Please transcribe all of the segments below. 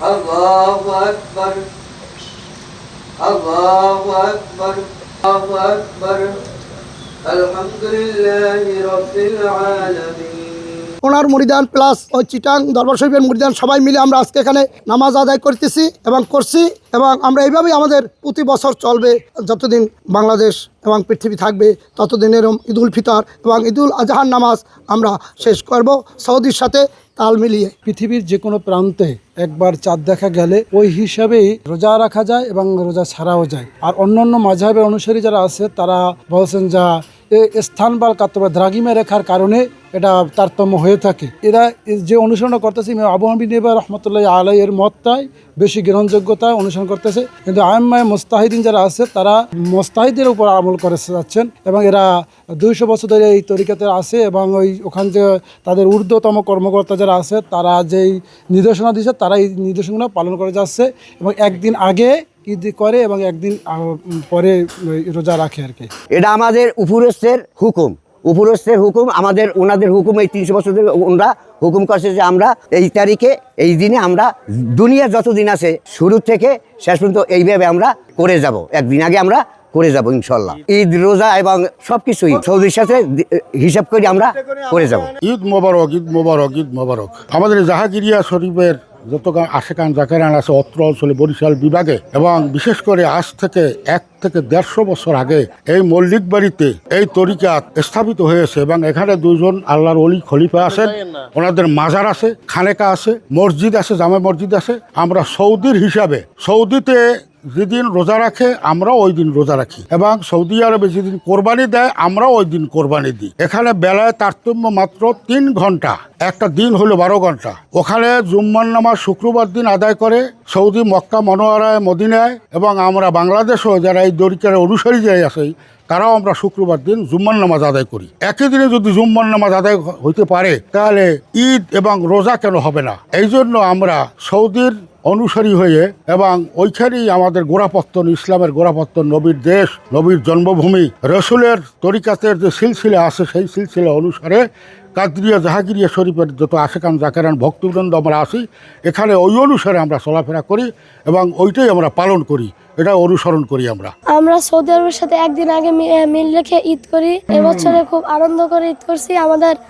আল্লাহু আকবার, আল্লাহু আকবার, আল্লাহু আকবার, আলহামদুলিল্লাহি রাব্বিল আলামিন। ওনার মুরিদান প্লাস ওই চিটাং দরবার শরীফের মুরিদান সবাই মিলে আমরা আজকে এখানে নামাজ আদায় করতেছি এবং করছি, এবং আমরা এইভাবেই আমাদের প্রতি বছর চলবে। যতদিন বাংলাদেশ এবং পৃথিবী থাকবে ততদিনের ঈদুল ফিতর এবং ঈদুল আজহার নামাজ আমরা শেষ করব সৌদির সাথে তাল মিলিয়ে। পৃথিবীর যে কোনো প্রান্তে একবার চাঁদ দেখা গেলে ওই হিসাবেই রোজা রাখা যায় এবং রোজা ছাড়াও যায়। আর অন্যান্য মাযহাবের অনুসারী যারা আছে তারা বলছেন যা স্থান বা কাতবা দ্রাগিমে রেখার কারণে এটা তারতম্য হয়ে থাকে। এরা যে অনুসরণ করতেছে আবু হানিফা রহমতুল্লাহ আলাইহির মতটাই বেশি গ্রহণযোগ্যতা অনুসরণ করতেছে, কিন্তু আইম্মায়ে মুজতাহিদিন যারা আছে তারা মুজতাহিদের উপর আমল করে যাচ্ছেন এবং এরা 200 বছর ধরে এই তরিকাতে আছে এবং ওখানে যে তাদের ঊর্ধ্বতম কর্মকর্তা যারা আছে তারা যেই নির্দেশনা দিচ্ছে তারা এই নির্দেশনা পালন করে যাচ্ছে এবং একদিন আগে ঈদ করে এবং একদিন পরে রোজা রাখে আর কি। এটা আমাদের উপরস্থের হুকুম, উপরস্থের হুকুম, আমাদের ওনাদের হুকুম। এই 300 বছর ধরে ওনারা হুকুম করছে যে আমরা এই তারিখে এই দিনে আমরা দুনিয়া যতদিন আছে শুরু থেকে শেষ পর্যন্ত এইভাবে আমরা করে যাব, একদিন আগে আমরা করে যাব ইনশাল্লাহ। ঈদ রোজা এবং সবকিছুই সৌদির সাথে হিসাব করে আমরা করে যাব। ঈদ মোবারক, ঈদ মোবারক, ঈদ মোবারক। আমাদের জাহাঙ্গীরিয়া শরীফের যত আশেকান জাকেরান আছে অত্র অঞ্চলে বরিশাল বিভাগে, এবং বিশেষ করে আজ থেকে 1 থেকে 150 বছর আগে এই মল্লিক বাড়িতে এই তরিকাত স্থাপিত হয়েছে এবং এখানে 2জন আল্লাহর ওলি খলিফা আছেন, ওনাদের মাজার আছে, খানেকা আছে, মসজিদ আছে, জামে মসজিদ আছে। আমরা সৌদির হিসাবে সৌদিতে যেদিন রোজা রাখে আমরাও ওই দিন রোজা রাখি, এবং সৌদি আরবে যেদিন কোরবানি দেয় আমরাও ওই দিন কোরবানি দিই। এখানে বেলায় তারতম্য মাত্র 3 ঘন্টা, একটা দিন হলো 12 ঘন্টা। ওখানে জুম্মার নামাজ শুক্রবার দিন আদায় করে সৌদি মক্কা মনোয়ারায় মদিনায়, এবং আমরা বাংলাদেশও যারা এই তরিকার অনুসারী যাই আছে তারাও আমরা শুক্রবার দিন জুম্মার নামাজ আদায় করি। একই দিনে যদি জুম্মার নামাজ আদায় হইতে পারে তাহলে ঈদ এবং রোজা কেন হবে না? এই জন্য আমরা সৌদির অনুসারী হয়ে এবং ওইখানেই আমাদের গোড়াপত্তন, ইসলামের গোড়াপত্তন, নবীর দেশ, নবীর জন্মভূমি, রসুলের তরিকাতের যে সিলসিলা আছে সেই সিলসিলা অনুসারে কাদরিয়া জাহাঙ্গীরিয়া শরীফের যত আশেকান জাকেরান ভক্তবৃন্দ আমরা আসি, এখানে ওই অনুসারে আমরা চলাফেরা করি এবং ওইটাই আমরা পালন করি, এটা অনুসরণ করি। আমরা সৌদি আরবের সাথে একদিন আগে মিল রেখে ঈদ করি। এবছরে খুব আনন্দ করে ঈদ করছি।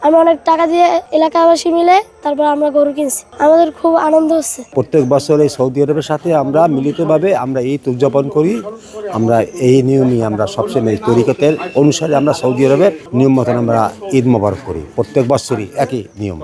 আমরা অনেক টাকা দিয়ে এলাকাবাসী মিলে তারপর আমরা গরু কিনছি, আমাদের খুব আনন্দ হচ্ছে। প্রত্যেক বছর এই সৌদি আরবের সাথে আমরা মিলিতভাবে আমরা ঈদ উদযাপন করি। আমরা এই নিয়মই আমরা সবসময় এই তরিকতের অনুসারে আমরা সৌদি আরবের নিয়ম মতন আমরা ঈদ মোবারক করি। প্রত্যেক বছরই একই নিয়ম।